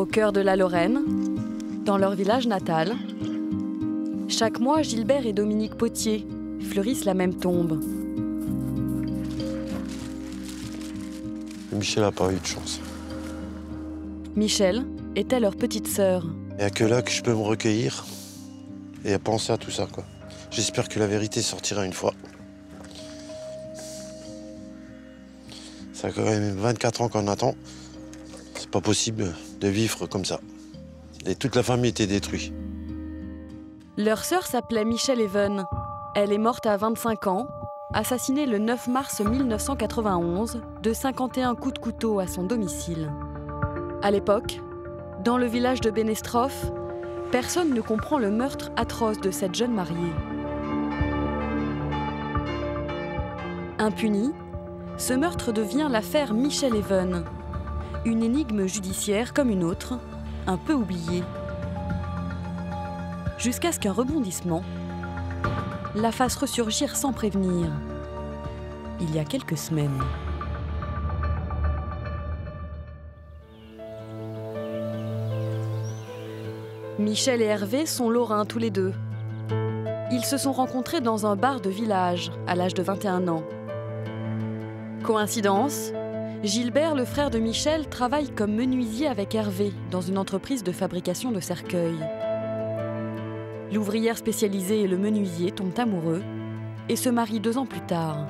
Au cœur de la Lorraine, dans leur village natal, chaque mois, Gilbert et Dominique Potier fleurissent la même tombe. Michel n'a pas eu de chance. Michel était leur petite sœur. Il n'y a que là que je peux me recueillir et à penser à tout ça, quoi. J'espère que la vérité sortira une fois. Ça fait quand même 24 ans qu'on attend. C'est pas possible de vivre comme ça. Et toute la famille était détruite. Leur sœur s'appelait Michelle Even. Elle est morte à 25 ans, assassinée le 9 mars 1991 de 51 coups de couteau à son domicile. À l'époque, dans le village de Benestrophe, personne ne comprend le meurtre atroce de cette jeune mariée. Impuni, ce meurtre devient l'affaire Michel Even, une énigme judiciaire comme une autre, un peu oubliée. Jusqu'à ce qu'un rebondissement la fasse ressurgir sans prévenir, il y a quelques semaines. Michel et Hervé sont lorrains tous les deux. Ils se sont rencontrés dans un bar de village à l'âge de 21 ans. Coïncidence, Gilbert, le frère de Michel, travaille comme menuisier avec Hervé dans une entreprise de fabrication de cercueils. L'ouvrière spécialisée et le menuisier tombent amoureux et se marient 2 ans plus tard.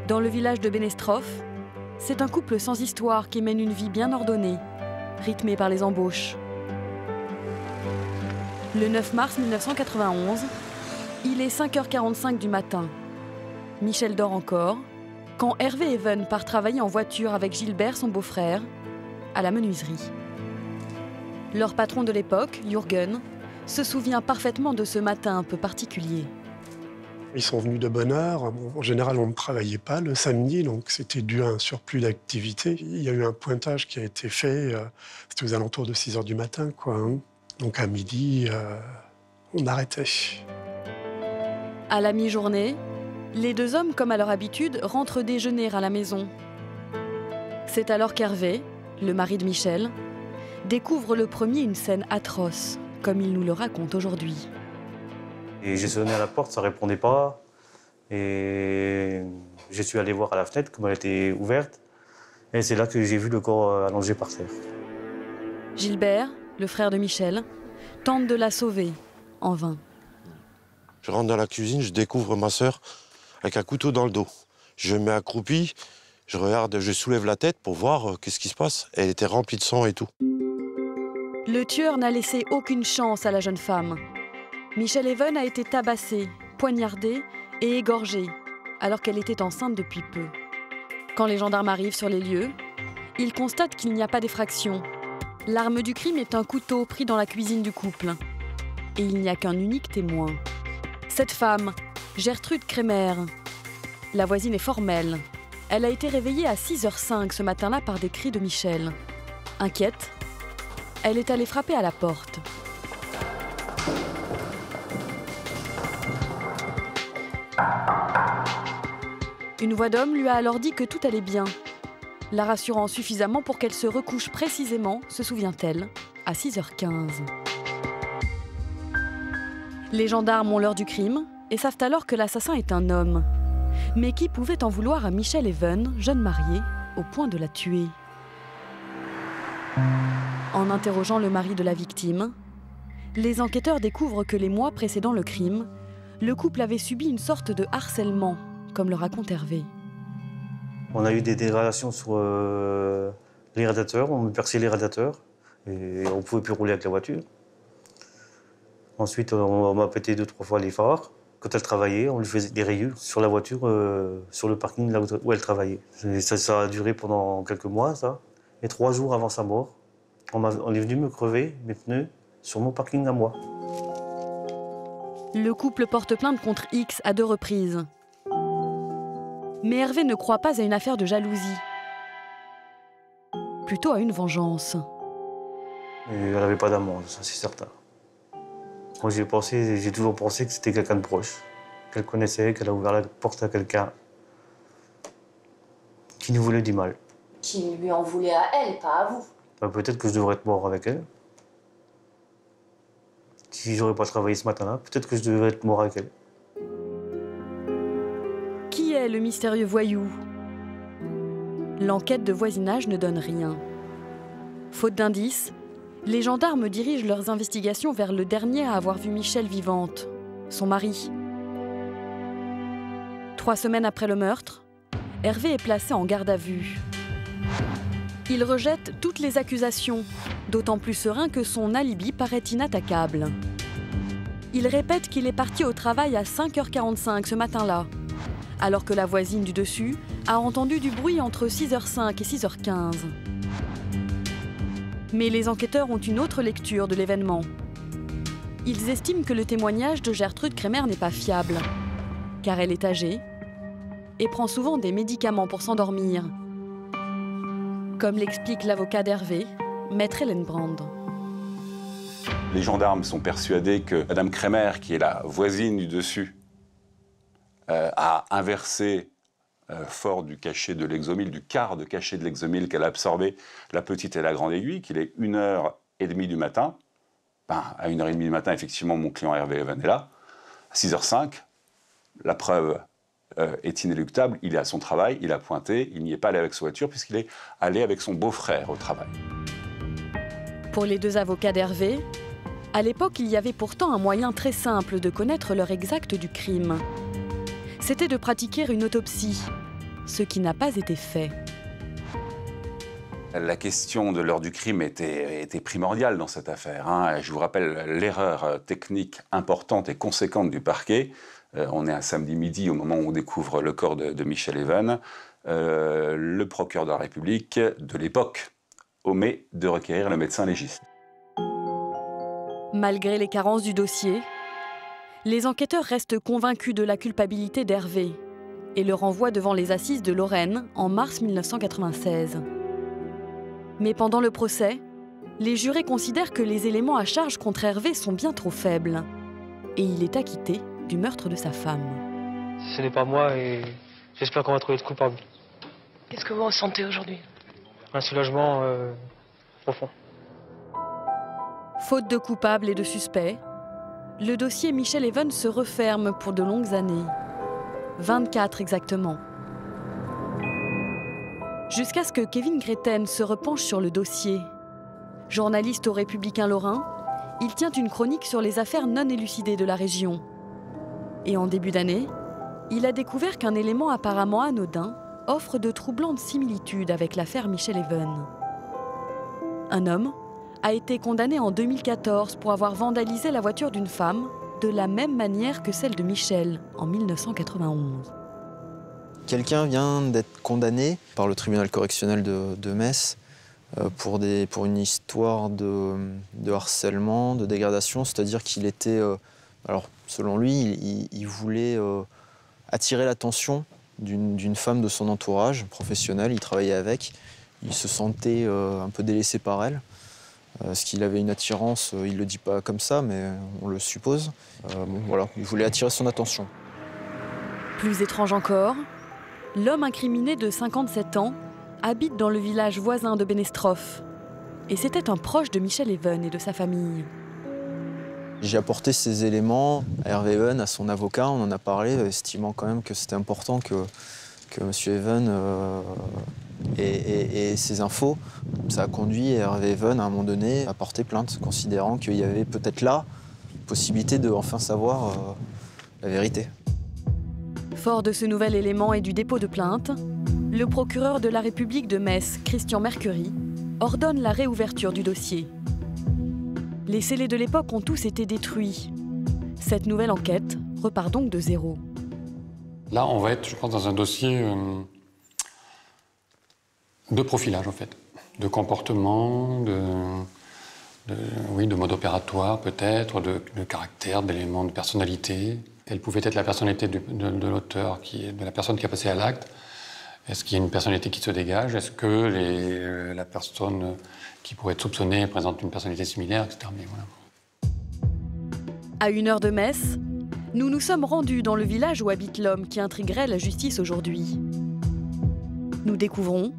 Dans le village de Benestrophe, c'est un couple sans histoire qui mène une vie bien ordonnée, rythmée par les embauches. Le 9 mars 1991, il est 5h45 du matin. Michel dort encore, quand Hervé Even part travailler en voiture avec Gilbert, son beau-frère, à la menuiserie. Leur patron de l'époque, Jürgen, se souvient parfaitement de ce matin un peu particulier. Ils sont venus de bonne heure. En général, on ne travaillait pas le samedi, donc c'était dû à un surplus d'activité. Il y a eu un pointage qui a été fait, c'était aux alentours de 6h du matin, quoi. Donc à midi, on arrêtait. À la mi-journée, les 2 hommes, comme à leur habitude, rentrent déjeuner à la maison. C'est alors qu'Hervé, le mari de Michel, découvre le premier une scène atroce, comme il nous le raconte aujourd'hui. Et j'ai sonné à la porte, ça ne répondait pas. Et je suis allé voir à la fenêtre, comme elle était ouverte. Et c'est là que j'ai vu le corps allongé par terre. Gilbert, le frère de Michel, tente de la sauver, en vain. Je rentre dans la cuisine, je découvre ma sœur avec un couteau dans le dos. Je me mets accroupi, je regarde, je soulève la tête pour voir qu'est-ce qui se passe. Elle était remplie de sang et tout. Le tueur n'a laissé aucune chance à la jeune femme. Michel Even a été tabassée, poignardée et égorgée, alors qu'elle était enceinte depuis peu. Quand les gendarmes arrivent sur les lieux, ils constatent qu'il n'y a pas d'effraction. L'arme du crime est un couteau pris dans la cuisine du couple. Et il n'y a qu'un unique témoin. Cette femme, Gertrude Kremer. La voisine est formelle. Elle a été réveillée à 6h05 ce matin-là par des cris de Michel. Inquiète, elle est allée frapper à la porte. Une voix d'homme lui a alors dit que tout allait bien, la rassurant suffisamment pour qu'elle se recouche précisément, se souvient-elle, à 6h15. Les gendarmes ont l'heure du crime et savent alors que l'assassin est un homme. Mais qui pouvait en vouloir à Michel Even, jeune marié, au point de la tuer? En interrogeant le mari de la victime, les enquêteurs découvrent que les mois précédant le crime, le couple avait subi une sorte de harcèlement, comme le raconte Hervé. On a eu des dégradations sur les radiateurs, on me perçait les radiateurs et on ne pouvait plus rouler avec la voiture. Ensuite, on m'a pété 2-3 fois les phares. Quand elle travaillait, on lui faisait des rayures sur la voiture, sur le parking là où elle travaillait. Et ça a duré pendant quelques mois, ça. Et 3 jours avant sa mort, on est venu me crever mes pneus sur mon parking à moi. Le couple porte plainte contre X à 2 reprises. Mais Hervé ne croit pas à une affaire de jalousie. Plutôt à une vengeance. Et elle n'avait pas d'amour, ça c'est certain. Moi j'ai toujours pensé que c'était quelqu'un de proche, qu'elle connaissait, qu'elle a ouvert la porte à quelqu'un qui nous voulait du mal. Qui lui en voulait à elle, pas à vous. Peut-être que je devrais être mort avec elle. Si j'aurais pas travaillé ce matin-là, peut-être que je devrais être mort avec elle. Qui est le mystérieux voyou? L'enquête de voisinage ne donne rien. Faute d'indices, les gendarmes dirigent leurs investigations vers le dernier à avoir vu Michel vivante, son mari. 3 semaines après le meurtre, Hervé est placé en garde à vue. Il rejette toutes les accusations, d'autant plus serein que son alibi paraît inattaquable. Il répète qu'il est parti au travail à 5h45 ce matin-là, alors que la voisine du dessus a entendu du bruit entre 6h05 et 6h15. Mais les enquêteurs ont une autre lecture de l'événement. Ils estiment que le témoignage de Gertrude Kremer n'est pas fiable, car elle est âgée et prend souvent des médicaments pour s'endormir. Comme l'explique l'avocat d'Hervé, Maître Hélène Brand. Les gendarmes sont persuadés que Madame Kremer, qui est la voisine du dessus, a inversé, fort du cachet de l'exomile, du quart de cachet de l'exomile qu'elle a absorbé, la petite et la grande aiguille, qu'il est 1h30 du matin. À 1h30 du matin, effectivement, mon client Hervé Leven est là. À 6h05, la preuve est inéluctable. Il est à son travail, il a pointé, il n'y est pas allé avec sa voiture puisqu'il est allé avec son beau-frère au travail. Pour les 2 avocats d'Hervé, à l'époque, il y avait pourtant un moyen très simple de connaître l'heure exacte du crime. C'était de pratiquer une autopsie, ce qui n'a pas été fait. La question de l'heure du crime était primordiale dans cette affaire. Je vous rappelle l'erreur technique importante et conséquente du parquet. On est un samedi midi au moment où on découvre le corps de Michel Even. Le procureur de la République de l'époque omet de requérir le médecin légiste. Malgré les carences du dossier, les enquêteurs restent convaincus de la culpabilité d'Hervé et le renvoient devant les assises de Lorraine en mars 1996. Mais pendant le procès, les jurés considèrent que les éléments à charge contre Hervé sont bien trop faibles et il est acquitté du meurtre de sa femme. Ce n'est pas moi et j'espère qu'on va trouver le coupable. Qu'est-ce que vous ressentez aujourd'hui? Un soulagement profond. Faute de coupables et de suspects, le dossier Michel Even se referme pour de longues années. 24 exactement. Jusqu'à ce que Kevin Greten se repenche sur le dossier. Journaliste au Républicain Lorrain, il tient une chronique sur les affaires non élucidées de la région. Et en début d'année, il a découvert qu'un élément apparemment anodin offre de troublantes similitudes avec l'affaire Michel Even. Un homme a été condamné en 2014 pour avoir vandalisé la voiture d'une femme de la même manière que celle de Michel en 1991. Quelqu'un vient d'être condamné par le tribunal correctionnel de Metz pour une histoire de harcèlement, de dégradation, c'est-à-dire qu'il était, alors selon lui, il voulait attirer l'attention d'une femme de son entourage professionnel, il travaillait avec, il se sentait un peu délaissé par elle. Est-ce qu'il avait une attirance? Il ne le dit pas comme ça, mais on le suppose. Voilà, il voulait attirer son attention. Plus étrange encore, l'homme incriminé de 57 ans habite dans le village voisin de Benestrophe. Et c'était un proche de Michel Even et de sa famille. J'ai apporté ces éléments à Hervé Even, à son avocat. On en a parlé, estimant quand même que c'était important que M. Even ait ces infos. Ça a conduit Hervé Even, à un moment donné, à porter plainte, considérant qu'il y avait peut-être là possibilité de enfin savoir la vérité. Fort de ce nouvel élément et du dépôt de plainte, le procureur de la République de Metz, Christian Mercury, ordonne la réouverture du dossier. Les scellés de l'époque ont tous été détruits. Cette nouvelle enquête repart donc de zéro. Là, on va être, je pense, dans un dossier de profilage, en fait. De comportement, de mode opératoire, peut-être, de caractère, d'éléments de personnalité. Quelle pouvait être la personnalité de l'auteur, de la personne qui a passé à l'acte? Est-ce qu'il y a une personnalité qui se dégage? Est-ce que la personne qui pourrait être soupçonnée présente une personnalité similaire, etc. Mais voilà. À 1 heure de Metz, nous nous sommes rendus dans le village où habite l'homme qui intriguerait la justice aujourd'hui. Nous découvrons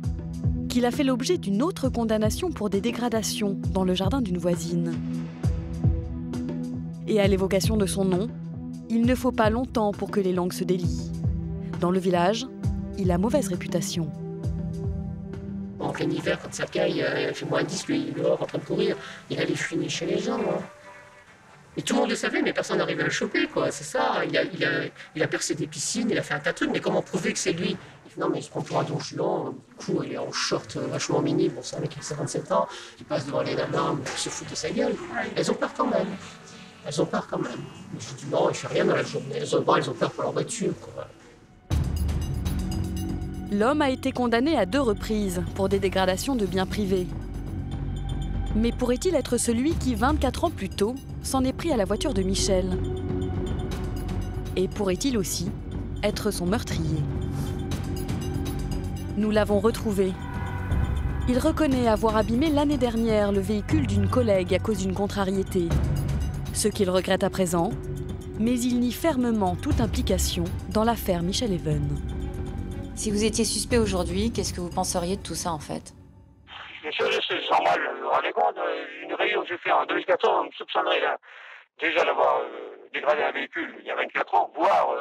qu'il a fait l'objet d'une autre condamnation pour des dégradations dans le jardin d'une voisine. Et à l'évocation de son nom, il ne faut pas longtemps pour que les langues se délient. Dans le village, il a mauvaise réputation. En plein hiver, quand ça caille, fait moins 10, lui, il est dehors en train de courir. Il allait fumer chez les gens. Hein. Et tout le monde le savait, mais personne n'arrivait à le choper, quoi. C'est ça. Il a percé des piscines, il a fait un tas de trucs, mais comment prouver que c'est lui? Il fait, non, mais il se prend pour un donjuan. Du coup, il est en short vachement mini. Bon, c'est un mec qui a 57 ans, qui passe devant les nanas, il se fout de sa gueule. Elles ont peur quand même. Elles ont peur quand même. Mais je dis, non, il fait rien dans la journée. Elles ont peur pour leur voiture, quoi. L'homme a été condamné à 2 reprises pour des dégradations de biens privés. Mais pourrait-il être celui qui, 24 ans plus tôt, s'en est pris à la voiture de Michel? Et pourrait-il aussi être son meurtrier? Nous l'avons retrouvé. Il reconnaît avoir abîmé l'année dernière le véhicule d'une collègue à cause d'une contrariété. Ce qu'il regrette à présent, mais il nie fermement toute implication dans l'affaire Michel Even. Si vous étiez suspect aujourd'hui, qu'est-ce que vous penseriez de tout ça en fait? Monsieur, c'est normal, vous vous rendez compte, une réunion que j'ai faite en 2014, on me soupçonnerait déjà d'avoir dégradé un véhicule il y a 24 ans, voire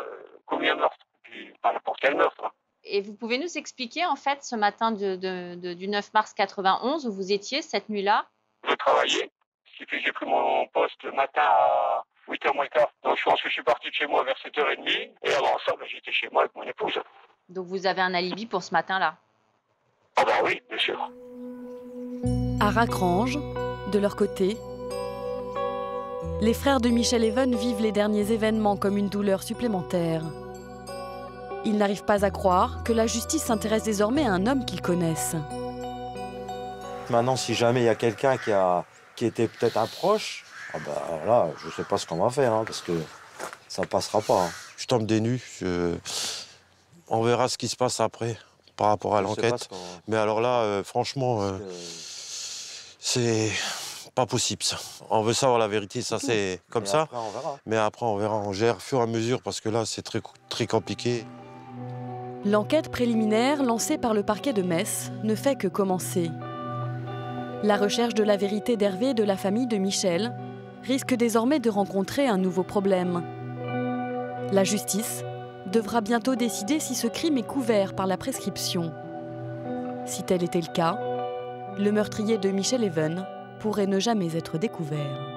commis un meurtre, puis pas n'importe quel meurtre. Hein. Et vous pouvez nous expliquer en fait ce matin du 9 mars 91 où vous étiez cette nuit-là? Je travaillais, ce qui fait que j'ai pris mon poste le matin à 8h moins quart. Donc je pense que je suis parti de chez moi vers 7h30, et avant ça, j'étais chez moi avec mon épouse. Donc vous avez un alibi pour ce matin-là? Ah bah oui, bien sûr. À Racrange, de leur côté, les frères de Michel Even vivent les derniers événements comme une douleur supplémentaire. Ils n'arrivent pas à croire que la justice s'intéresse désormais à un homme qu'ils connaissent. Maintenant, si jamais il y a quelqu'un qui était peut-être un proche, ah bah, là, je ne sais pas ce qu'on va faire, hein, parce que ça ne passera pas. Hein. Je tombe des nues. On verra ce qui se passe après, par rapport à l'enquête. Mais alors là, franchement, c'est pas possible, ça. On veut savoir la vérité, ça c'est comme ça. Après, on verra. Mais après, on verra. On gère au fur et à mesure, parce que là, c'est très compliqué. L'enquête préliminaire lancée par le parquet de Metz ne fait que commencer. La recherche de la vérité d'Hervé et de la famille de Michel risque désormais de rencontrer un nouveau problème. La justice devra bientôt décider si ce crime est couvert par la prescription. Si tel était le cas, le meurtrier de Michel Even pourrait ne jamais être découvert.